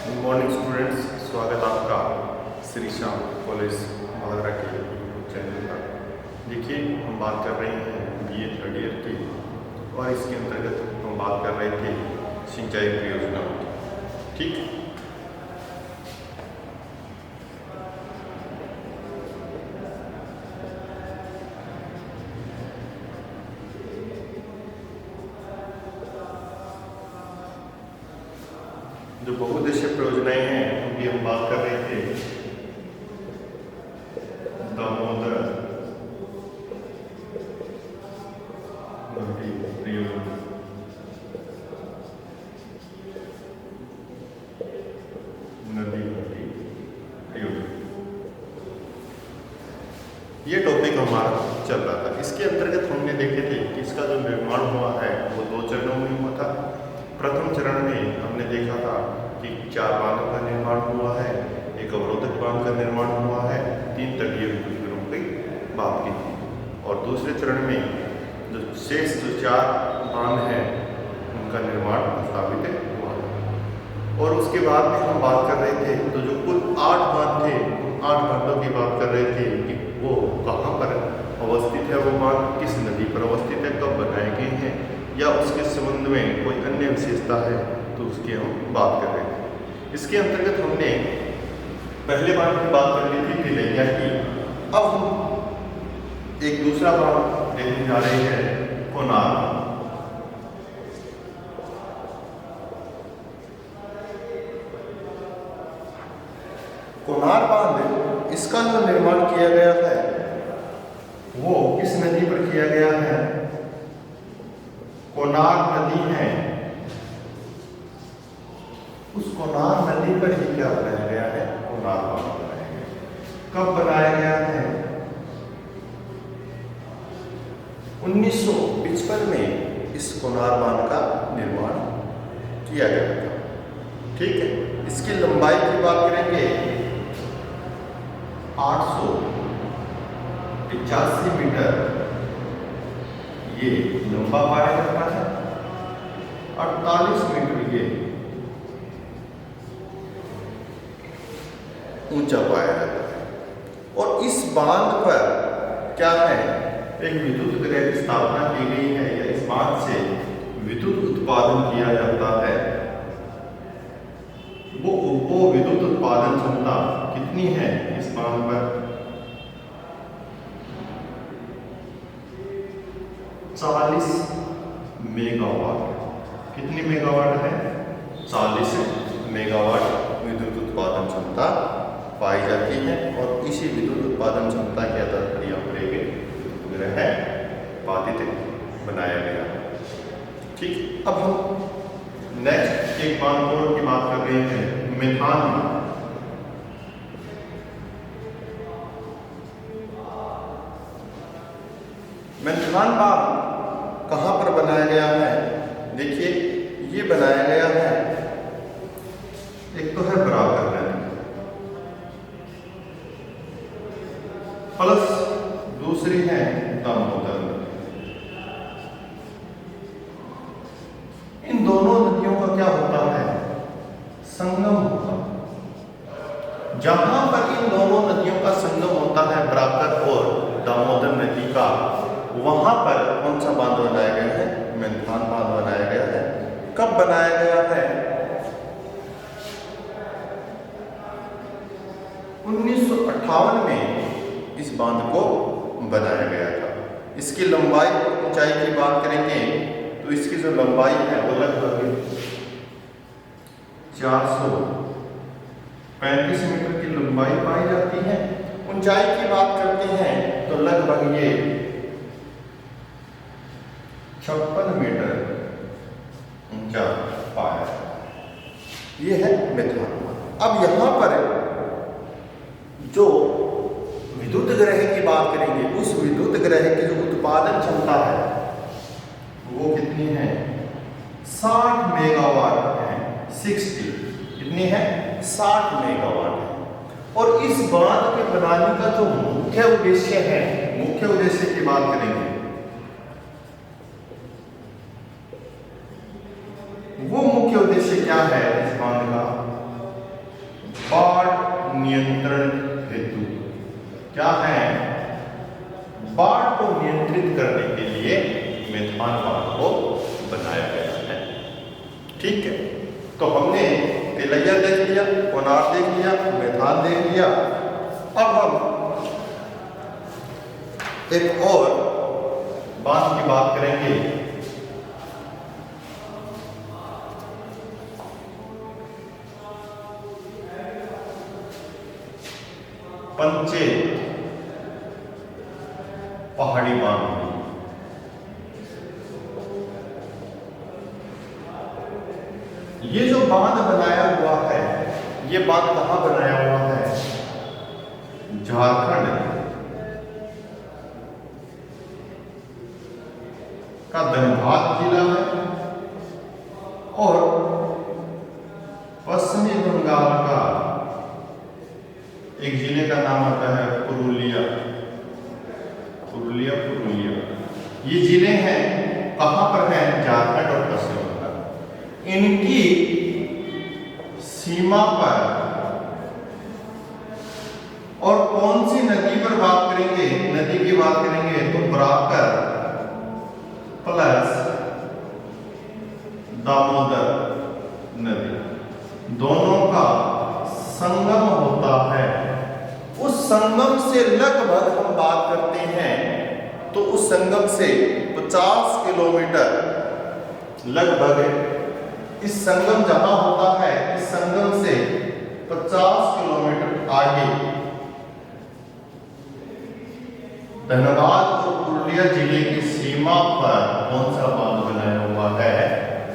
Good morning students, स्वागत आपका Shri Shyam college Bhadra के यूट्यूब चैनल पर। देखिए, हम बात कर रहे हैं बीए थर्ड ईयर की और इसके अंतर्गत हम बात कर रहे थे सिंचाई परियोजनाओं की। ठीक, जो बहुउद्देशीय परियोजनाएं हैं उनकी हम बात कर रहे थे। दामोदर नदी परियोजना, ये टॉपिक हमारा चल रहा था। इसके अंतर्गत हमने देखे थे कि इसका जो निर्माण हुआ है वो 2 चरणों में हुआ था। प्रथम चरण में हमने देखा था कि 4 बांधों का निर्माण हुआ है, एक अवरोधक बांध का निर्माण हुआ है, 3 तटीय विद्युत की बात की थी। और दूसरे चरण में जो शेष जो 4 बांध हैं उनका निर्माण प्रस्तावित हुआ। और उसके बाद में हम बात कर रहे थे तो जो कुल 8 बांध थे, 8 बांधों की बात कर रहे थे कि वो कहाँ पर अवस्थित है, वो बांध किस नदी पर अवस्थित है, कब बनाए गए हैं, या उसके संबंध में कोई अन्य विशेषता है तो उसकी हम बात कर रहे थे। इसके अंतर्गत हमने पहले बांध की बात कर ली थी तिलैया की। अब हम एक दूसरा बांध देखने जा रहे हैं, कोनार। कोनार बांध, इसका जो निर्माण किया गया है वो किस नदी पर किया गया है? कोनार नदी है, उस कोनार नदी पर ही क्या बनाया गया है? कोनार बांध बनाया गया। कब बनाया गया है? 1955 में इस कोनार बांध का निर्माण किया गया था। ठीक है, इसकी लंबाई की बात करेंगे 885 मीटर ये लंबा पाया जाता है, 48 मीटर ये ऊंचा पाया जाता है। और इस बांध पर क्या है? एक विद्युत गृह की स्थापना की गई है, या इस बांध से विद्युत उत्पादन किया जाता है। वो विद्युत उत्पादन क्षमता कितनी है इस बांध पर? 40 मेगावाट। कितनी मेगावाट है? 40 मेगावाट विद्युत उत्पादन क्षमता पाई जाती है। और इसी विद्युत उत्पादन क्षमता के आधार पर यहाँ पर एक गृह बाधित बनाया गया। ठीक, अब हम नेक्स्ट एक बांध और की बात कर रहे हैं, मेथान। मेथान बांध कहां पर बनाया गया है? देखिए, ये बनाया गया है, एक तो है बराकर नदी प्लस दूसरी है दामोदर नदी। इन दोनों नदियों का क्या होता है? संगम होता है। जहां पर इन दोनों नदियों का संगम होता है, बराकर और दामोदर नदी का, वहां पर कौन सा बांध बनाया गया है? मेथान बांध बनाया गया है। कब बनाया गया है? 1958 में इस बांध को बनाया गया था। इसकी लंबाई और ऊंचाई की बात करेंगे तो इसकी जो लंबाई है वो लगभग 435 मीटर की लंबाई पाई जाती है। ऊंचाई की बात करते हैं तो लगभग ये 56 मीटर ऊंचा पाया। ये है मेथान। अब यहां पर जो विद्युत गृह की बात करेंगे, उस विद्युत गृह की जो उत्पादन क्षमता है वो कितनी है? 60 मेगावाट है। 60 कितनी है? 60 मेगावाट है। और इस बांध के बनाने का जो मुख्य उद्देश्य है, मुख्य उद्देश्य की बात करेंगे, वो मुख्य उद्देश्य क्या है इस बांध का? नियंत्रण हेतु। क्या है? बाढ़ को नियंत्रित करने के लिए मेथान बांध को बनाया गया है। ठीक है, तो हमने तिलैया देख लिया, कोनार देख लिया, मेथान देख लिया। अब हम एक और बांध की बात करेंगे। पंचेत पहाड़ी बांध। ये जो बांध बनाया हुआ है, ये बांध कहां बनाया हुआ है? झारखंड का धनबाद जिला है और पश्चिमी बंगाल का एक जिले का नाम आता है पुरुलिया। ये जिले हैं, कहां पर हैं? झारखंड और पश्चिम बंगाल। इनकी सीमा पर और कौन सी नदी पर बात करेंगे? नदी की बात करेंगे तो बराकर प्लस दामोदर नदी, दोनों का संगम होता है। उस संगम से लगभग हम बात करते हैं तो उस संगम से 50 किलोमीटर लगभग इस संगम जहां होता है, इस संगम से 50 किलोमीटर आगे धनबाद और पुरुलिया जिले की सीमा पर कौन सा बांध बनाया हुआ है?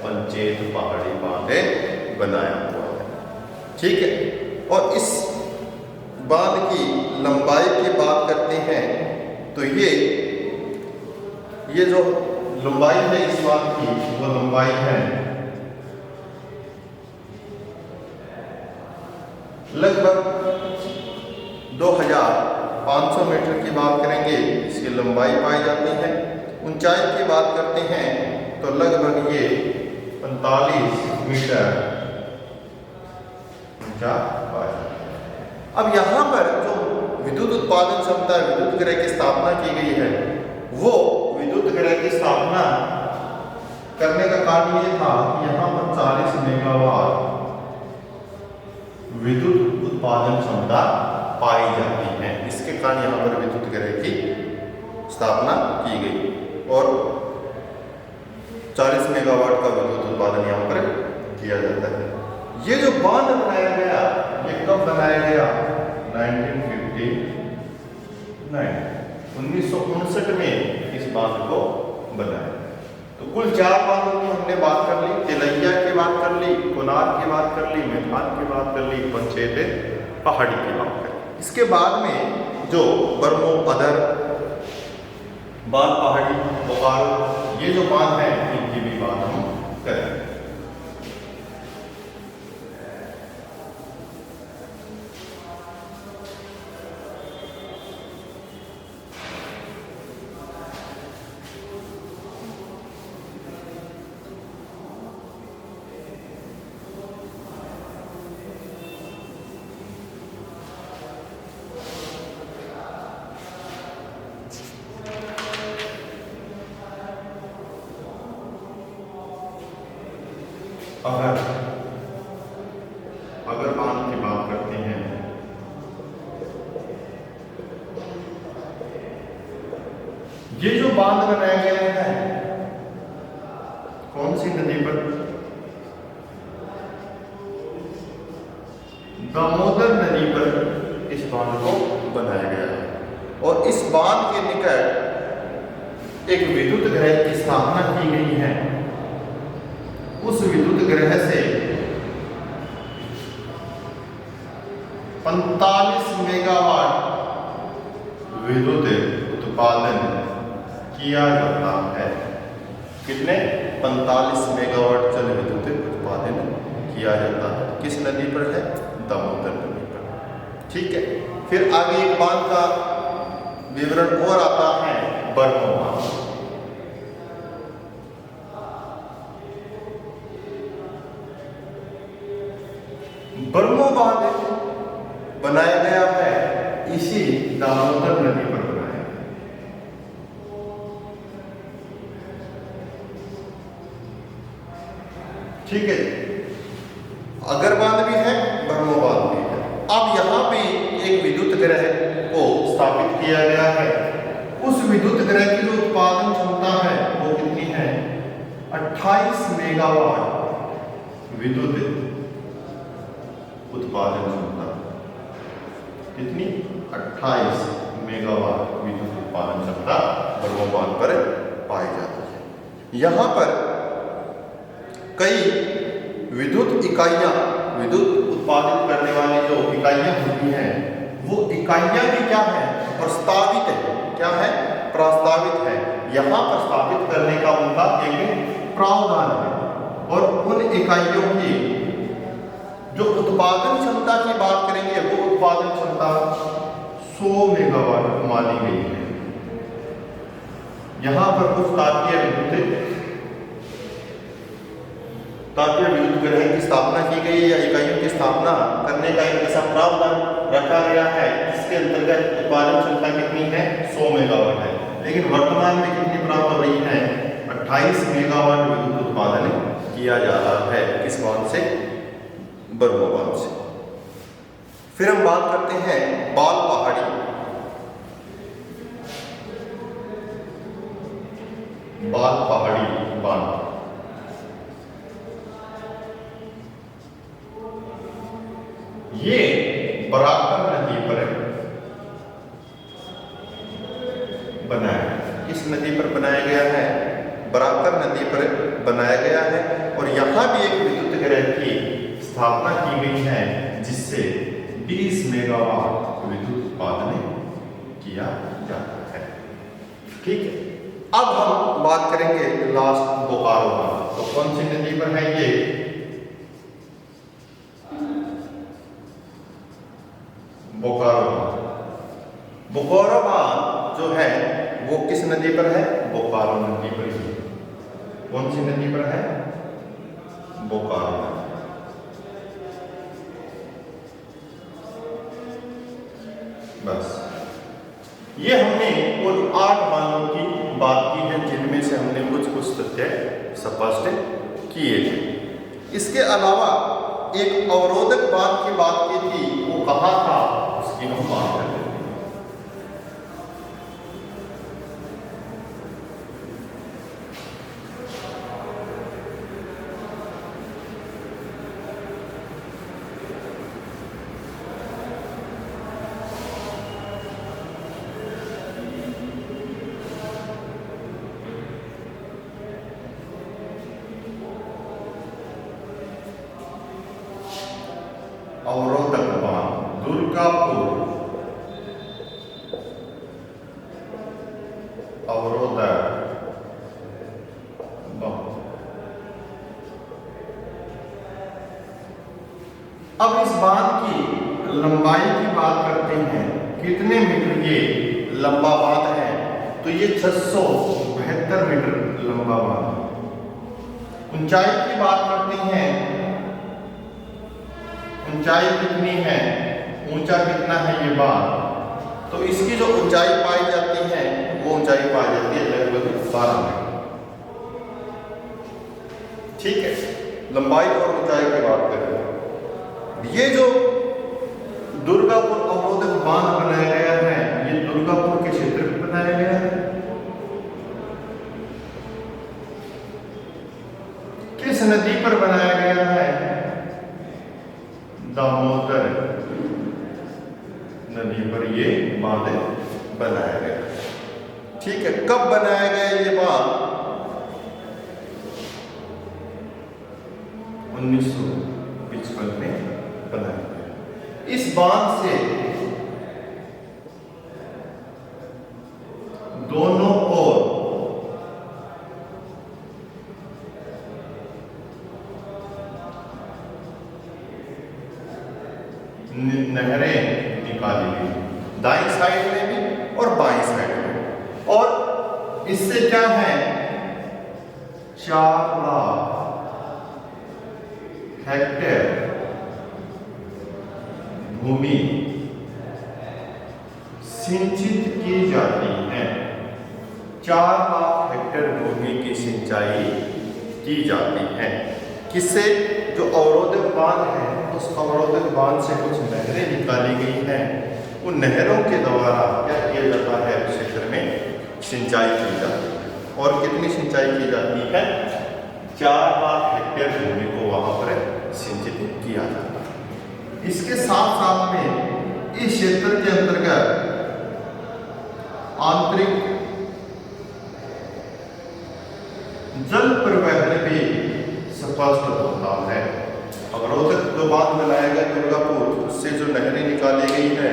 पंचेत पहाड़ी बांध बनाया हुआ है। ठीक है, और इस बांध की लंबाई की बात करते हैं तो ये जो लंबाई है इस बांध की, वो लंबाई है लगभग 2500 मीटर की बात करेंगे, इसकी लंबाई पाई जाती है। ऊंचाई की बात करते हैं तो लगभग ये 45 मीटर ऊंचा पाया जाता है। अब यहाँ पर जो विद्युत उत्पादन क्षमता विद्युत गृह की स्थापना की गई है, वो विद्युत गृह की स्थापना करने का कारण ये था कि यहाँ पर 40 मेगावाट विद्युत उत्पादन क्षमता पाई जाती है। इसके कारण यहाँ पर विद्युत गृह की स्थापना की गई और 40 मेगावाट का विद्युत उत्पादन यहाँ पर किया जाता है। ये जो बांध बनाया गया, ये कब बनाया गया? 1959 में इस बांध को बनाया। तो कुल 4 बांधों की हमने बात कर ली। तिलैया की बात कर ली, कोनार की बात कर ली, मेथान की बात कर ली, पंचेत पहाड़ी की बात कर ली। इसके बाद में जो बरमो, अदर, बाल पहाड़ी, बोकारो, ये जो बांध है इनकी भी बात हम करेंगे। अगर बांध की बात करते हैं ये जो बांध बनाया गया है कौन सी नदी पर? दामोदर नदी पर इस बांध को बनाया गया है और इस बांध के निकट एक विद्युत गृह की स्थापना की गई है। उस विद्युत गृह से 45 मेगावाट विद्युत उत्पादन किया जाता है। कितने? 45 मेगावाट जल विद्युत उत्पादन किया जाता है। किस नदी पर है? दामोदर नदी पर। ठीक है, फिर आगे एक बांध का विवरण और आता है, बरमो बांध। बरमो बांध बनाया गया है इसी दामोदर नदी पर बनाया गया। ठीक है, अगर बांध भी है, ब्रह्मो बांध भी है। अब यहाँ पे एक विद्युत ग्रह को स्थापित किया गया है। उस विद्युत ग्रह की जो उत्पादन क्षमता है वो कितनी है? 28 मेगावाट विद्युत उत्पादन क्षमता। कितनी? 28 मेगावाट विद्युत उत्पादन क्षमता ब्रह्मो बांध पर पाई जाती है। यहाँ पर कई विद्युत इकाइयां, विद्युत उत्पादित करने वाली जो इकाइयां होती हैं, वो इकाइयां भी क्या है? प्रस्तावित है। क्या है? प्रस्तावित है। यहाँ प्रस्तावित करने का उनका एक प्रावधान है। और उन इकाइयों की जो उत्पादन क्षमता की बात करेंगे, वो उत्पादन क्षमता 100 मेगावाट मानी गई है। यहाँ पर कुछ तापीय विद्युत ग्रह की स्थापना की गई है, या इकाइयों की स्थापना करने का एक ऐसा प्रावधान रखा गया है जिसके अंतर्गत उत्पादन क्षमता कितनी है? 100 मेगावाट है। लेकिन वर्तमान में कितनी प्राप्त हो रही है? 28 मेगावाट विद्युत उत्पादन किया जा रहा है। किस बांध से? ब्रह्मो बांध से। फिर हम बात करते हैं बाल पहाड़ी। बाल पहाड़ी बांध ये बराकर नदी पर बनाया। किस नदी पर बनाया गया है? बराकर नदी पर बनाया गया है। और यहाँ भी एक विद्युत ग्रह की स्थापना की गई है जिससे 20 मेगावाट विद्युत उत्पादन किया जाता है। ठीक है, अब हम बात करेंगे लास्ट बोकारो बांध। तो कौन सी नदी पर है ये? बोकारो बांध। बोकारो बांध जो है वो किस नदी पर है? बोकारो नदी पर ही। कौन सी नदी पर है? बोकारो नदी। बस ये हमने उन 8 बांधों की बात की है जिनमें से हमने कुछ तथ्य स्पष्ट किए थे। इसके अलावा एक अवरोधक बांध की बात की थी, वो कहाँ था उसकी हम बात कर लेते हैं। अवरोधक बांध दुर्गापुर। अवरोधक बांध। अब इस बांध की लंबाई की बात करते हैं, कितने मीटर ये लंबा बांध है? तो ये 672 मीटर लंबा बांध। ऊंचाई की बात करते हैं, ऊंचाई कितनी है? ऊंचा कितना है ये बांध? तो इसकी जो ऊंचाई पाई जाती है वो ऊंचाई पाई जाती है लगभग 12 मीटर। ठीक है, लंबाई और ऊंचाई की बात करें। ये जो दुर्गापुर अवरोधक बांध बनाया गया है, ये दुर्गापुर के क्षेत्र में बनाया गया है। किस नदी पर बनाया गया है? दामोदर नदी पर ये बांध बनाया गया। ठीक है, कब बनाया गया ये बांध? 1955 में बनाया गया। इस बांध से दोनों ओर नहरें निकाली गई, दाईं साइड में भी और बाईं साइड में। और इससे क्या है? 4 लाख हेक्टेयर भूमि सिंचित की जाती हैं। 4 लाख हेक्टेयर भूमि की सिंचाई की जाती है। किससे? जो अवरोधक बांध है, उस अवरोधक बांध से कुछ नहरें निकाली गई हैं, उन नहरों के द्वारा क्या किया जाता है, क्षेत्र में सिंचाई की जाती है। और कितनी सिंचाई की जाती है? 4 लाख हेक्टेयर भूमि को वहां पर सिंचित किया जाता है। इसके साथ साथ में इस क्षेत्र के अंतर्गत आंतरिक जल परिवहन भी स्पष्ट होता है। अवरोधक जो बांध बनाया गया दुर्गापुर, उससे जो नहरें निकाली गई है,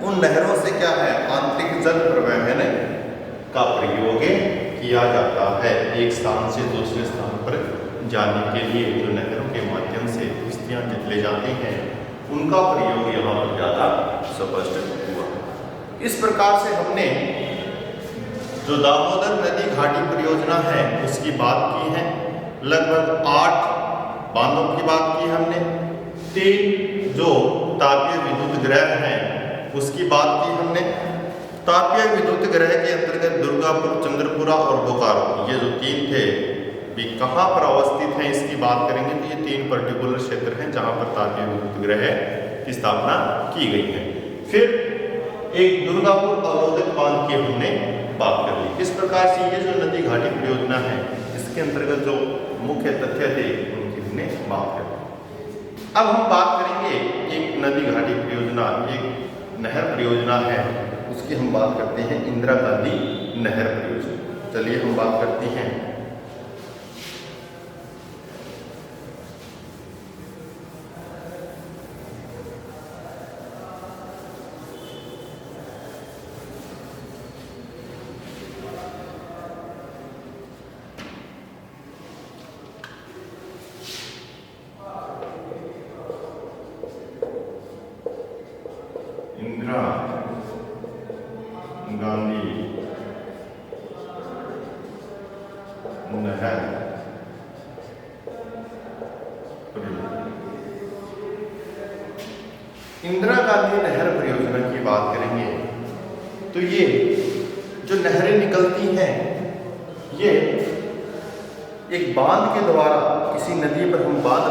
उन नहरों से क्या है, आंतरिक जल परिवहन का प्रयोग किया जाता है। एक स्थान से दूसरे स्थान पर जाने के लिए जो नहरों के माध्यम से किश्तियां ले जाते हैं, उनका प्रयोग यहाँ पर ज़्यादा स्पष्ट हुआ। इस प्रकार से हमने जो दामोदर नदी घाटी परियोजना है उसकी बात की है। लगभग 8 बांधों की बात की हमने। 3 जो तापीय विद्युत ग्रह हैं उसकी बात की हमने। तापीय विद्युत ग्रह के अंतर्गत दुर्गापुर, चंद्रपुरा और बोकारो, ये जो 3 थे भी कहाँ पर अवस्थित हैं इसकी बात करेंगे। तो ये 3 पर्टिकुलर क्षेत्र हैं जहाँ पर तापीय विद्युत ग्रह की स्थापना की गई है। फिर एक दुर्गापुर अवरोधक बांध की हमने बात कर ली। इस प्रकार से ये जो नदी घाटी परियोजना है, इसके अंतर्गत जो मुख्य तथ्य थे उनकी हमने बात कर ली। अब हम बात करेंगे एक नदी घाटी परियोजना, एक नहर परियोजना है, उसकी हम बात करते हैं, इंदिरा गांधी नहर परियोजना। चलिए हम बात करते हैं। इंदिरा गांधी नहर परियोजना। इंदिरा गांधी नहर परियोजना की बात करेंगे तो ये जो नहरें निकलती हैं, ये एक बांध के द्वारा, किसी नदी पर हम बांध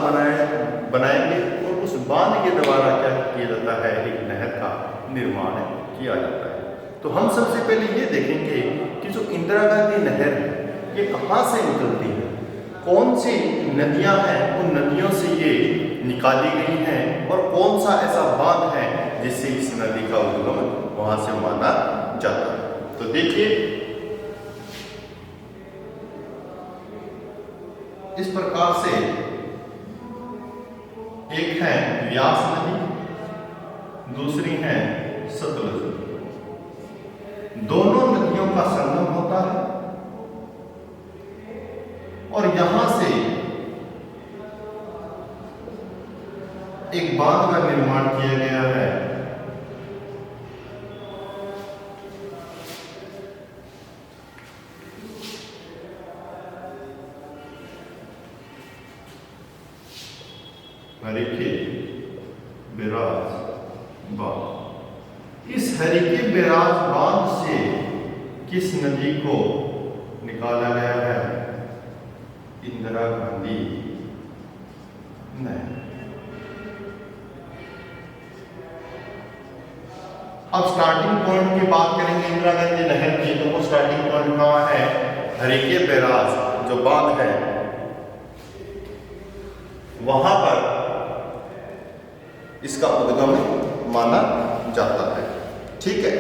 बनाएंगे और उस बांध के द्वारा क्या किया जाता है, एक नहर का निर्माण किया जाता है। तो हम सबसे पहले ये देखेंगे कि जो इंदिरा गांधी नहर है ये कहाँ से निकलती है, कौन सी नदियां हैं, उन नदियों से ये निकाली गई हैं और कौन सा ऐसा बांध है जिससे इस नदी का उद्गम वहां से माना जाता है। तो देखिए इस प्रकार से एक है व्यास नदी, दूसरी है सतलुज। दोनों नदियों का संगम होता है और यहां से एक बांध का निर्माण किया गया है। हरिके बैराज बांध। इस हरिके बैराज बांध से किस नदी को निकाला गया है? इंदिरा गांधी नहर। अब स्टार्टिंग पॉइंट की बात करेंगे इंदिरा गांधी नहर की, तो वो स्टार्टिंग पॉइंट कहाँ है? हरिके बैराज जो बांध है वहां पर इसका उद्गम माना जाता है। ठीक है,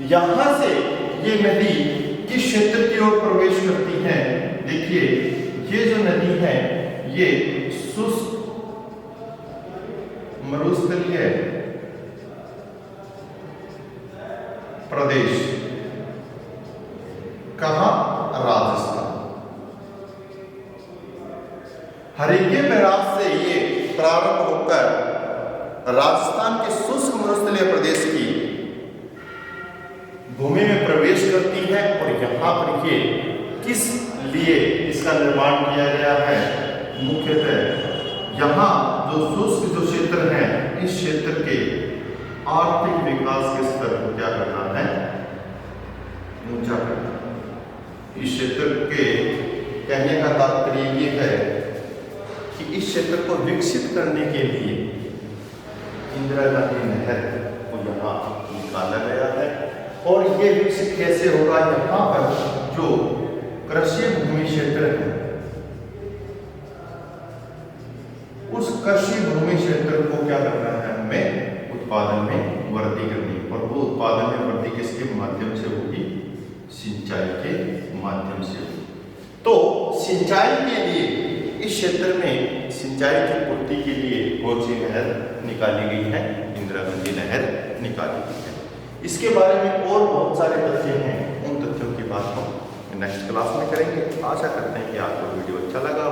यहां से ये नदी किस क्षेत्र की ओर प्रवेश करती है? देखिए ये जो नदी है ये शुष्क मरुस्थलीय प्रदेश, कहां? राजस्थान। हरिके बैराज से ये प्रारंभ होकर राजस्थान के शुष्क मरुस्थलीय प्रदेश की भूमि में प्रवेश करती है और यहाँ पर ये किस लिए इसका निर्माण किया गया है? मुख्यतः यहाँ जो शुष्क जो क्षेत्र है, इस क्षेत्र के आर्थिक विकास के स्तर को क्या करना है, ऊंचा करना। इस क्षेत्र के कहने का तात्पर्य ये है कि इस क्षेत्र को विकसित करने के लिए इंदिरा गांधी नहर को यहाँ निकाला गया है। और ये विकसित कैसे होगा, यहाँ पर जो कृषि भूमि क्षेत्र है उस कृषि भूमि क्षेत्र को क्या करना है, हमें उत्पादन में वृद्धि करनी। और वो उत्पादन में वृद्धि किसके माध्यम से होगी, सिंचाई के माध्यम से होगी। तो सिंचाई के लिए इस क्षेत्र में सिंचाई की पूर्ति के लिए कौन सी नहर निकाली गई है, इंदिरा गांधी नहर निकाली गई है। इसके बारे में और बहुत सारे तथ्य हैं, उन तथ्यों की बात हम नेक्स्ट क्लास में करेंगे। आशा करते हैं कि आपको वीडियो अच्छा लगा